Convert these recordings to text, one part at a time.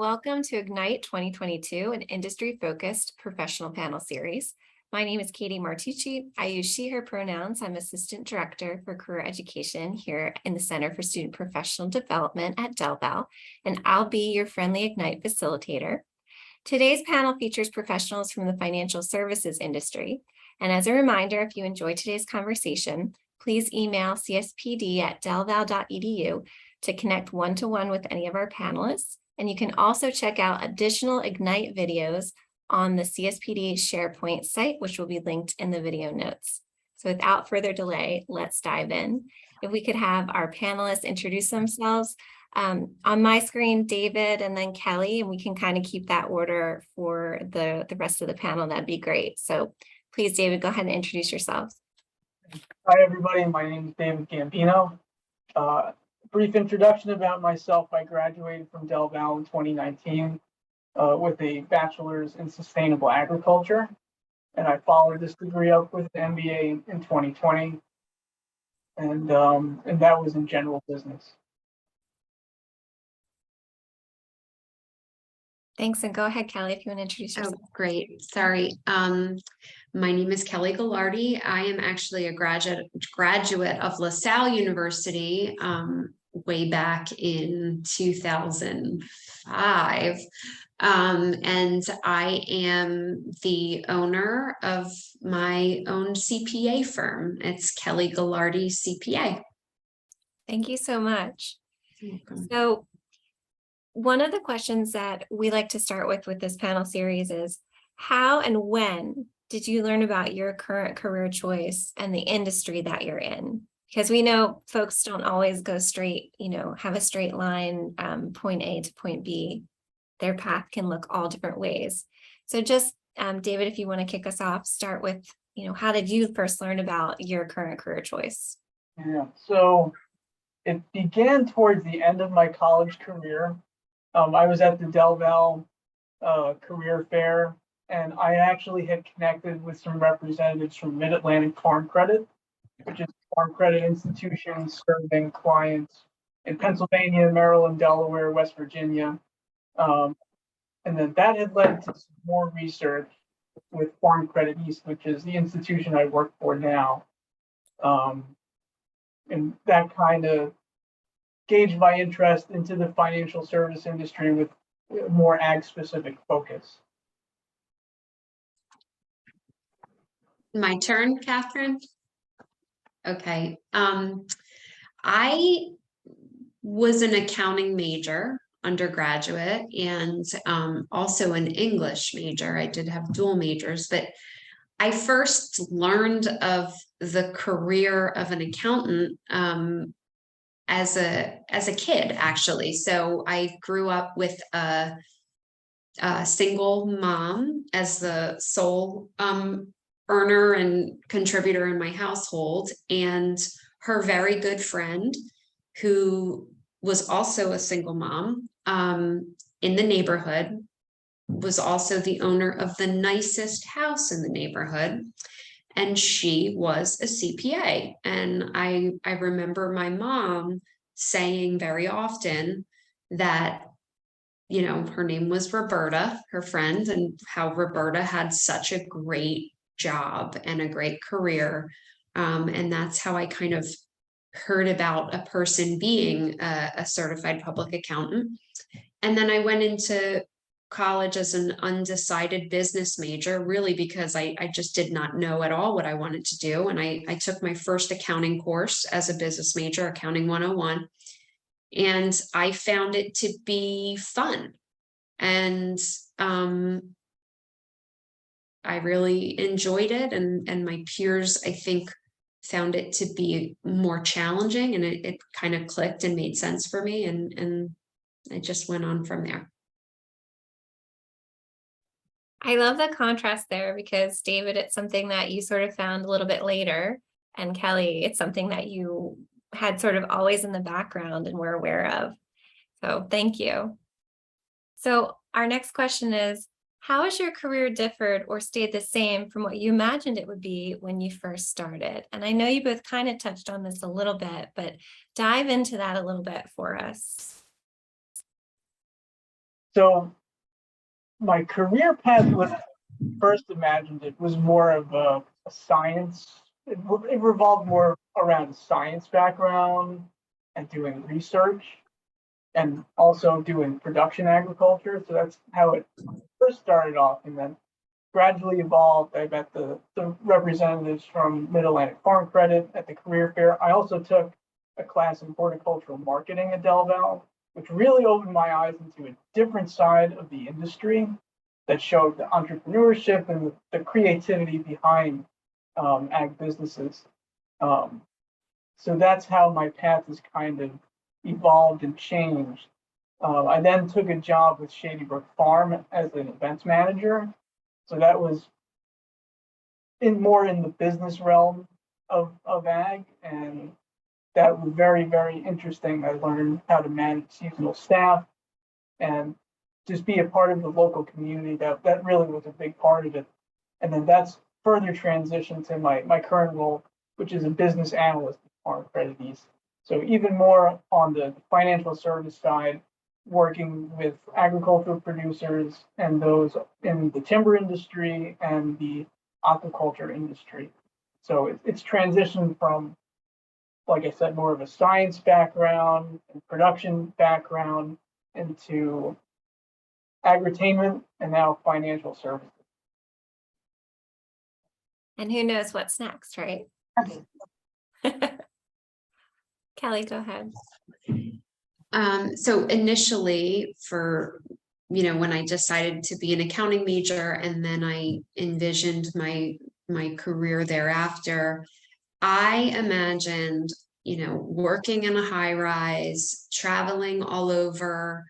welcome to Ignite 2022, an industry-focused professional panel series. My name is Katie Martucci. I use she, her pronouns. I'm Assistant Director for Career Education here in the Center for Student Professional Development at DelVal, and I'll be your friendly Ignite facilitator. Today's panel features professionals from the financial services industry. And as a reminder, if you enjoyed today's conversation, please email cspd@delval.edu to connect one-to-one with any of our panelists. And you can also check out additional Ignite videos on the CSPD SharePoint site, which will be linked in the video notes. So without further delay, let's dive in. If we could have our panelists introduce themselves. On my screen, David and then Kelly, and we can kind of keep that order for the rest of the panel. That'd be great. So please, David, go ahead and introduce yourselves. Hi, everybody. My name is David Gambino. Brief introduction about myself. I graduated from DelVal in 2019 with a bachelor's in sustainable agriculture, and I followed this degree up with an MBA in 2020, and that was in general business. Thanks, and go ahead, Kelly, if you want to introduce yourself. Oh, great. Sorry. My name is Kelly Galardia. I am actually a graduate of LaSalle University way back in 2005. And I am the owner of my own CPA firm. It's Kelly Galardia CPA. Thank you so much. So one of the questions that we like to start with this panel series is, how and when did you learn about your current career choice and the industry that you're in? Because we know folks don't always go straight, have a straight line, point A to point B. Their path can look all different ways. So just, David, if you want to kick us off, start with, how did you first learn about your current career choice? Yeah, so it began towards the end of my college career. I was at the DelVal career fair, and I actually had connected with some representatives from Mid-Atlantic Farm Credit, which is a farm credit institution serving clients in Pennsylvania, Maryland, Delaware, West Virginia. And then that had led to some more research with Farm Credit East, which is the institution I work for now. And that kind of gauged my interest into the financial service industry with more ag-specific focus. My turn, Catherine? Okay. I was an accounting major, undergraduate, and also an English major. I did have dual majors, but I first learned of the career of an accountant as a kid, actually. So I grew up with a single mom as the sole earner and contributor in my household, and her very good friend, who was also a single mom in the neighborhood, was also the owner of the nicest house in the neighborhood. And she was a CPA. And I remember my mom saying very often that, her name was Roberta, her friend, and how Roberta had such a great job and a great career. And that's how I kind of heard about a person being a certified public accountant. And then I went into college as an undecided business major, really because I just did not know at all what I wanted to do. And I took my first accounting course as a business major, Accounting 101, and I found it to be fun. And I really enjoyed it. And my peers, I think, found it to be more challenging, and it kind of clicked and made sense for me. And I just went on from there. I love the contrast there because, David, it's something that you sort of found a little bit later, and Kelly, it's something that you had sort of always in the background and were aware of. So thank you. So our next question is, how has your career differed or stayed the same from what you imagined it would be when you first started? And I know you both kind of touched on this a little bit, but dive into that a little bit for us. So my career path was first imagined, it was more of a science. It revolved more around a science background and doing research and also doing production agriculture. So that's how it first started off, and then gradually evolved. I met the representatives from Mid-Atlantic Farm Credit at the career fair. I also took a class in horticultural marketing at DelVal, which really opened my eyes into a different side of the industry that showed the entrepreneurship and the creativity behind ag businesses. So that's how my path has kind of evolved and changed. I then took a job with Shady Brook Farm as an events manager. So that was more in the business realm of ag, and that was very, very interesting. I learned how to manage seasonal staff and just be a part of the local community. That really was a big part of it. And then that's further transitioned to my current role, which is a business analyst at Farm Credit East. So even more on the financial service side, working with agricultural producers and those in the timber industry and the aquaculture industry. So it's transitioned from, like I said, more of a science background and production background into agri-tainment and now financial services. And who knows what's next, right? Kelly, go ahead. So initially when I decided to be an accounting major and then I envisioned my career thereafter, I imagined, working in a high rise, traveling all over,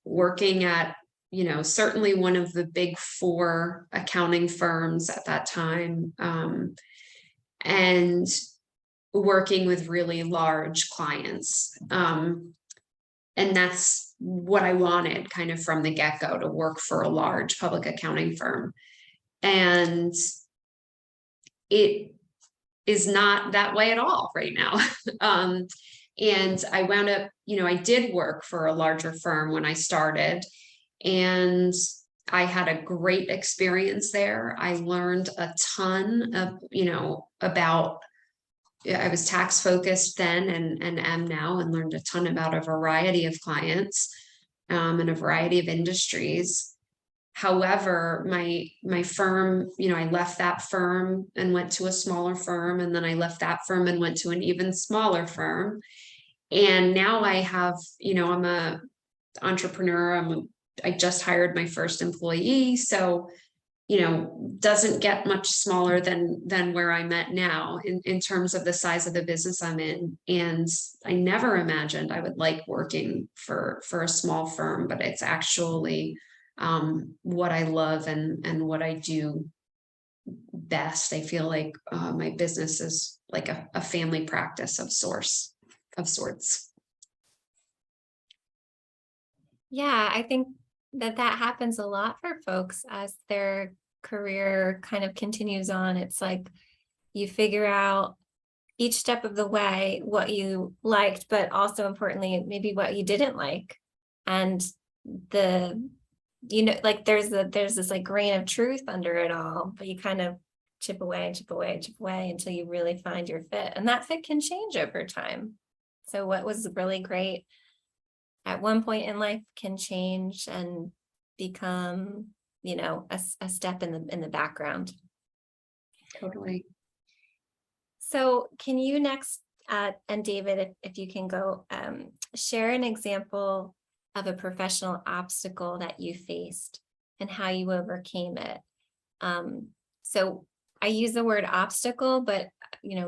working at, certainly one of the big 4 accounting firms at that time, and working with really large clients. And that's what I wanted kind of from the get-go, to work for a large public accounting firm. And it is not that way at all right now. And I wound up, I did work for a larger firm when I started, and I had a great experience there. I learned a ton of, about, I was tax focused then and am now, and learned a ton about a variety of clients and a variety of industries. However, my firm, I left that firm and went to a smaller firm, and then I left that firm and went to an even smaller firm. And now I have, I'm a entrepreneur. I just hired my first employee. So, doesn't get much smaller than where I'm at now in terms of the size of the business I'm in. And I never imagined I would like working for a small firm, but it's actually what I love and what I do best. I feel like my business is like a family practice of sorts. Yeah, I think that happens a lot for folks as their career kind of continues on. It's like you figure out each step of the way what you liked, but also importantly, maybe what you didn't like. And like there's this like grain of truth under it all, but you kind of chip away until you really find your fit. And that fit can change over time. So what was really great at one point in life can change and become, a step in the background. Totally. So can you next, and David, if you can go, share an example of a professional obstacle that you faced and how you overcame it. So I use the word obstacle, but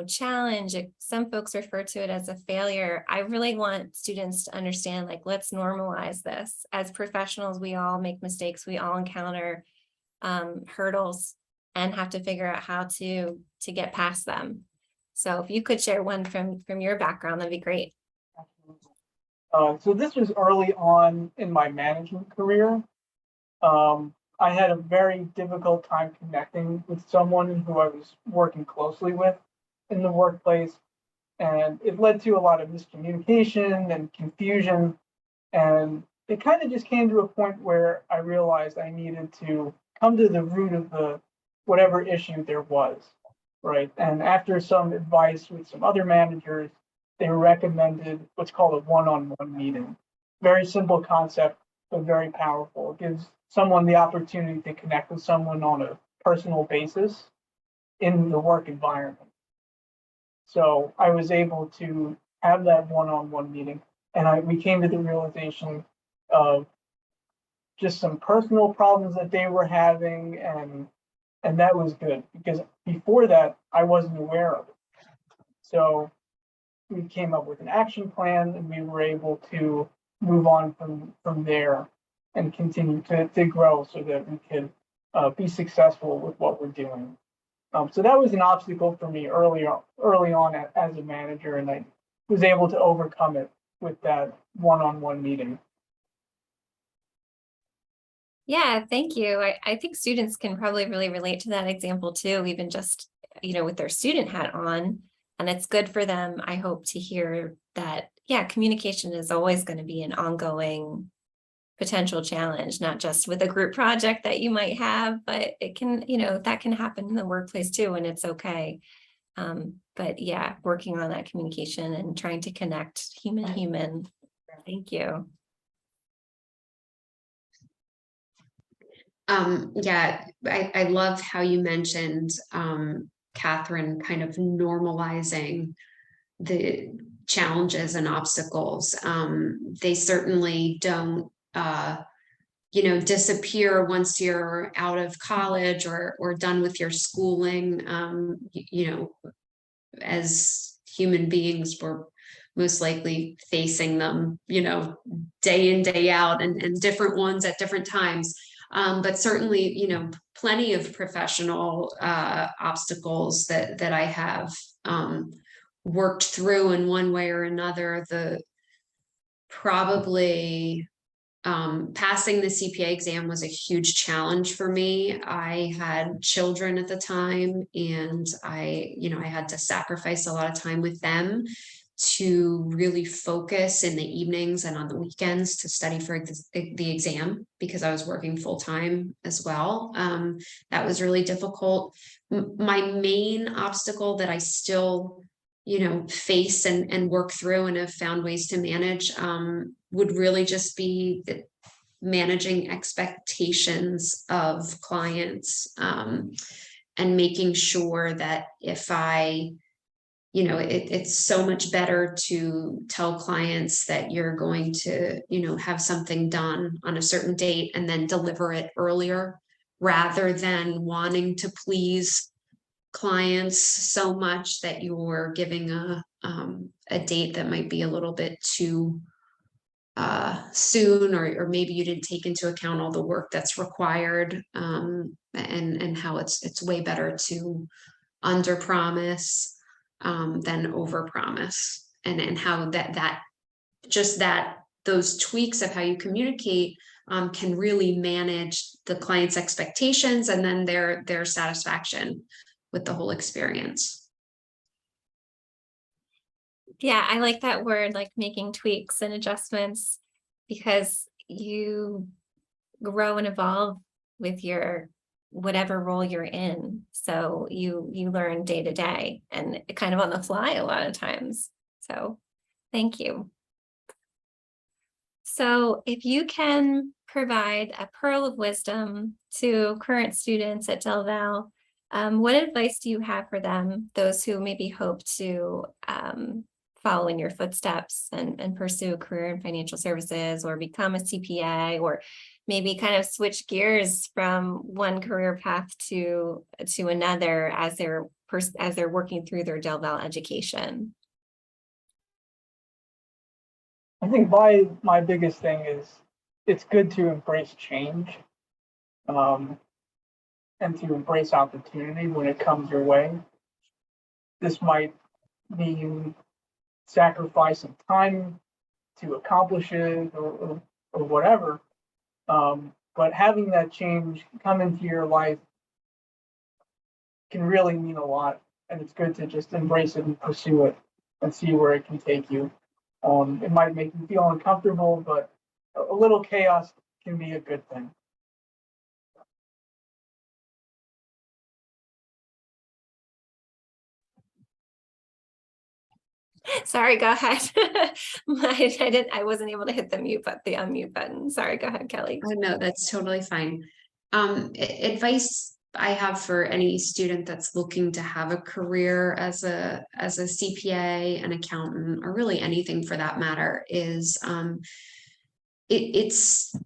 challenge, some folks refer to it as a failure. I really want students to understand, like, let's normalize this. As professionals, we all make mistakes. We all encounter hurdles and have to figure out how to get past them. So if you could share one from your background, that'd be great. So this was early on in my management career. I had a very difficult time connecting with someone who I was working closely with in the workplace, and it led to a lot of miscommunication and confusion. And it kind of just came to a point where I realized I needed to come to the root of the whatever issue there was, right? And after some advice with some other managers, they recommended what's called a one-on-one meeting. Very simple concept, but very powerful. It gives someone the opportunity to connect with someone on a personal basis in the work environment. So I was able to have that one-on-one meeting, and we came to the realization of just some personal problems that they were having, and that was good because before that I wasn't aware of it. So we came up with an action plan, and we were able to move on from there and continue to grow so that we could be successful with what we're doing. So that was an obstacle for me early on as a manager, and I was able to overcome it with that one-on-one meeting. Yeah, thank you. I think students can probably really relate to that example too, even just, with their student hat on. And it's good for them, I hope, to hear that, yeah, communication is always going to be an ongoing potential challenge, not just with a group project that you might have, but it can, that can happen in the workplace too, and it's okay. But yeah, working on that communication and trying to connect human to human. Thank you. Yeah, I love how you mentioned, Catherine, kind of normalizing the challenges and obstacles. They certainly don't, disappear once you're out of college or done with your schooling. As human beings, we're most likely facing them, day in, day out, and different ones at different times. But certainly, plenty of professional obstacles that I have worked through in one way or another. Probably passing the CPA exam was a huge challenge for me. I had children at the time, and I had to sacrifice a lot of time with them to really focus in the evenings and on the weekends to study for the exam, because I was working full time as well. That was really difficult. My main obstacle that I still face and work through and have found ways to manage would really just be managing expectations of clients, and making sure that if it's so much better to tell clients that you're going to, have something done on a certain date and then deliver it earlier, rather than wanting to please clients so much that you're giving a date that might be a little bit too soon, or maybe you didn't take into account all the work that's required, and how it's way better to under promise than over promise, and how those tweaks of how you communicate can really manage the client's expectations and then their satisfaction with the whole experience. Yeah, I like that word, like making tweaks and adjustments, because you grow and evolve with your whatever role you're in. So you learn day to day and kind of on the fly a lot of times. So thank you. So if you can provide a pearl of wisdom to current students at DelVal, what advice do you have for them, those who maybe hope to follow in your footsteps and pursue a career in financial services, or become a CPA, or maybe kind of switch gears from one career path to another as they're working through their DelVal education? I think my biggest thing is it's good to embrace change, and to embrace opportunity when it comes your way. This might mean sacrificing time to accomplish it, or whatever. But having that change come into your life can really mean a lot, and it's good to just embrace it and pursue it and see where it can take you. It might make you feel uncomfortable, but a little chaos can be a good thing. Sorry, go ahead. I wasn't able to hit the unmute button. Sorry, go ahead, Kelly. Oh, no, that's totally fine. Advice I have for any student that's looking to have a career as a CPA, an accountant, or really anything for that matter is it's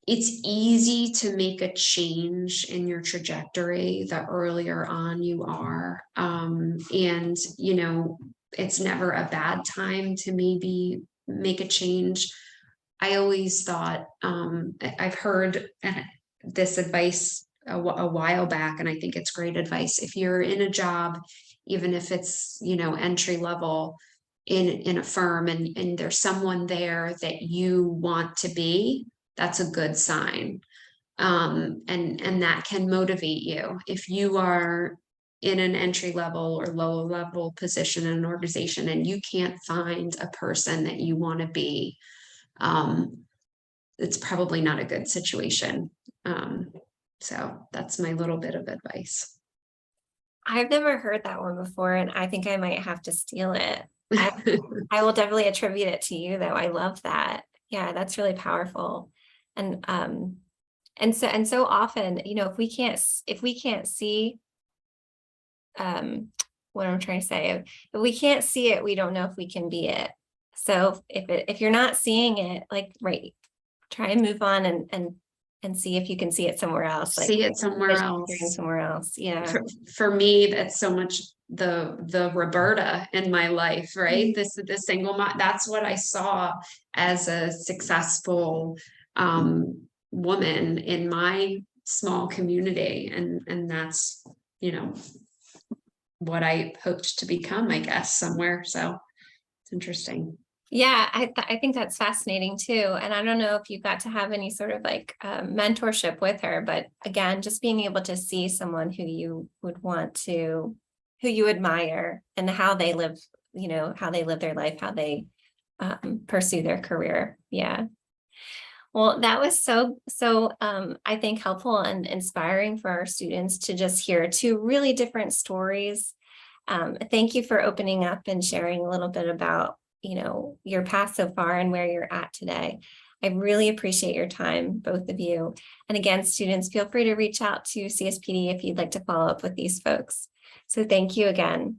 easy to make a change in your trajectory the earlier on you are. And you know, it's never a bad time to maybe make a change. I always thought, I've heard this advice a while back, and I think it's great advice. If you're in a job, even if it's, you know, entry level in a firm, and there's someone there that you want to be, that's a good sign. And that can motivate you. If you are in an entry level or low level position in an organization and you can't find a person that you want to be, it's probably not a good situation. So that's my little bit of advice. I've never heard that one before, and I think I might have to steal it. I will definitely attribute it to you, though. I love that. Yeah, that's really powerful. And so often, you know, if we can't see what I'm trying to say, if we can't see it, we don't know if we can be it. So if you're not seeing it, like, right, try and move on and see if you can see it somewhere else. Like, see it somewhere else. Somewhere else. Yeah. For me, that's so much the Roberta in my life, right? This the single mom. That's what I saw as a successful woman in my small community, and that's, you know, what I hoped to become, I guess, somewhere. So it's interesting. Yeah, I think that's fascinating too. And I don't know if you got to have any sort of like mentorship with her, but again, just being able to see someone who you would want to, who you admire, and how they live, you know, how they live their life, how they pursue their career. Yeah. Well, that was so I think helpful and inspiring for our students to just hear two really different stories. Thank you for opening up and sharing a little bit about, you know, your path so far and where you're at today. I really appreciate your time, both of you. And again, students, feel free to reach out to CSPD if you'd like to follow up with these folks. So thank you again.